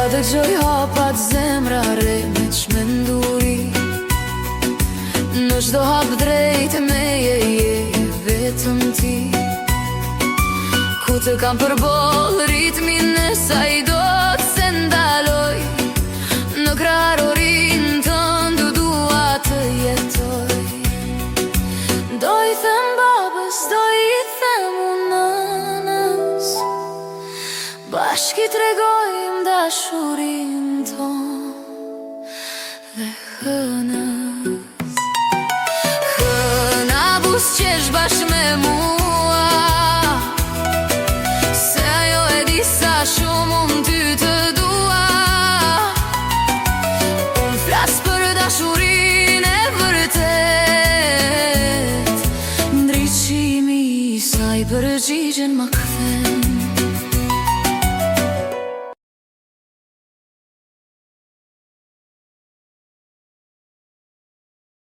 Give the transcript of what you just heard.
Dhe gjoj hapat zemra re me qmenduri. Në çdo hap drejt me je vetëm ti. Ku të kam përbol ritmin e saj do të se ndaloj. Në krarorin tënd du dua të jetoj. Do i them babës, do i them nënës, bashki tregojmë dashurin ton dhe hënës. Hëna bus qesh bashkë me mu